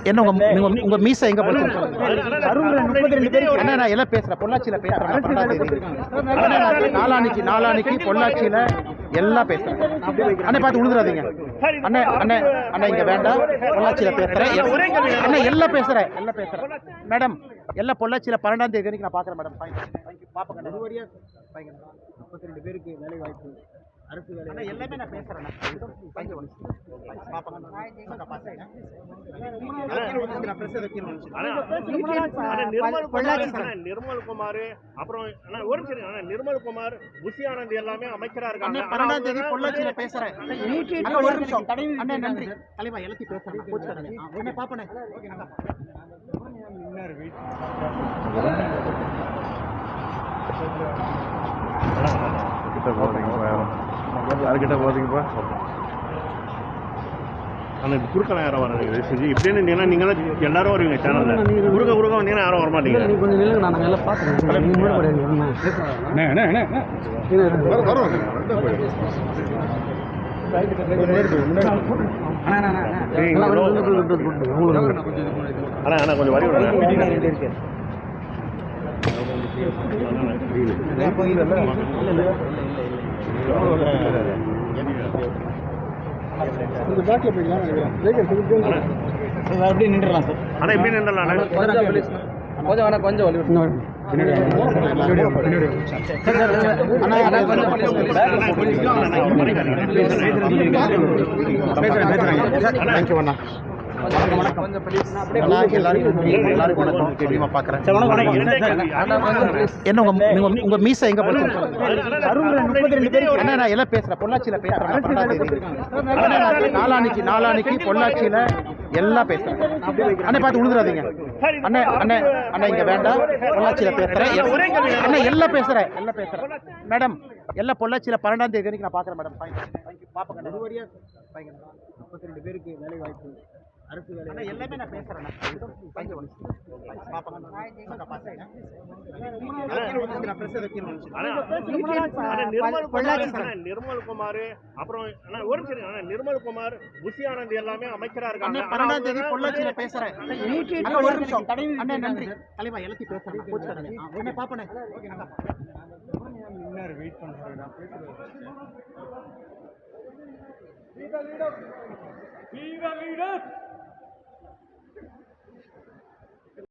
என்ன உங்க மீசை எங்க போச்சு? நான் எல்லாம் பேசுறேன், பொள்ளாச்சியில பேசுறேன். நாளானிக்கு பொள்ளாச்சியில எல்லாம் பேசுறேன். அண்ணே பார்த்து உழுதுறாதீங்க. அண்ணே அண்ணே அண்ணே இங்க வேண்டாம், பொள்ளாச்சியில பேசுறேன். அண்ணே எல்லாம் பேசுறேன் மேடம். எல்லாம் பொள்ளாச்சியில 12ஆம் தேதி வரைக்கும் நான் பாக்குறேன் மேடம். பாப்பா 32 பேருக்கு வேலை வாய்ப்பு, அரசு வேலை எல்லாமே நான் பேசுறேன். நிர்மல்குமார் அப்புறம் நிர்மல்குமார், புஷி ஆனந்த் எல்லாமே அமைச்சரா இருக்காங்க. 12ஆம் தேதி பொள்ளாச்சியில பேசுறேன். ஒரு நிமிஷம் அண்ணே, நன்றி தலைவா, எல்லாத்தையும் பேசுறேன். பாப்பனே யாருக்கிட்ட போதீங்கப்பா? ஆனால் இது குறுக்கலாம் யாரும் வராது செஞ்சு இப்படின்னு நீங்க தான் எல்லாரும் வருவீங்க சேனலில். குறுக்க வந்தீங்கன்னா யாரும் வரமாட்டீங்க. கொஞ்சம் நில்லுங்க, நான் எல்லாம் பார்த்துருக்கேன். அண்ணா கொஞ்சம் வரி விடுங்க. அப்படியே நின்றுலாம் சார். ஆனால் எப்படி நின்றலாம்? கொஞ்சம் வலி என்ன உங்க மீசை எங்க போச்சு? நான் எல்லாம் பேசுறேன், பொள்ளாச்சியில பேசுறேன். நாளானிக்கு பொள்ளாச்சியில எல்லாம் பேசுறேன். அண்ணே பார்த்து உழுதுறாதீங்க. அண்ணே அண்ணே அண்ணே இங்க வேண்டாம், பொள்ளாச்சியில பேசுறேன். அண்ணே எல்லாம் பேசுறேன் மேடம். எல்லாம் பொள்ளாச்சியில 12ஆம் தேதி வரைக்கும் நான் பாக்குறேன் மேடம். பாப்பா 32 பேருக்கு வேலை வாய்ப்பு, அரசு வேலை எல்லாமே நான் பேசுறேன். நிர்மல்குமார் அப்புறம் நிர்மல்குமார், புஷி ஆனந்த் எல்லாமே அமைச்சரா இருக்காங்க. 12ஆம் தேதி பொள்ளாச்சியில பேசுறேன். ஒரு நிமிஷம் அண்ணே, நன்றி தலைவா, எல்லாத்தையும் பேசுறேன். பாப்பனே வெயிட் பண்றேன்.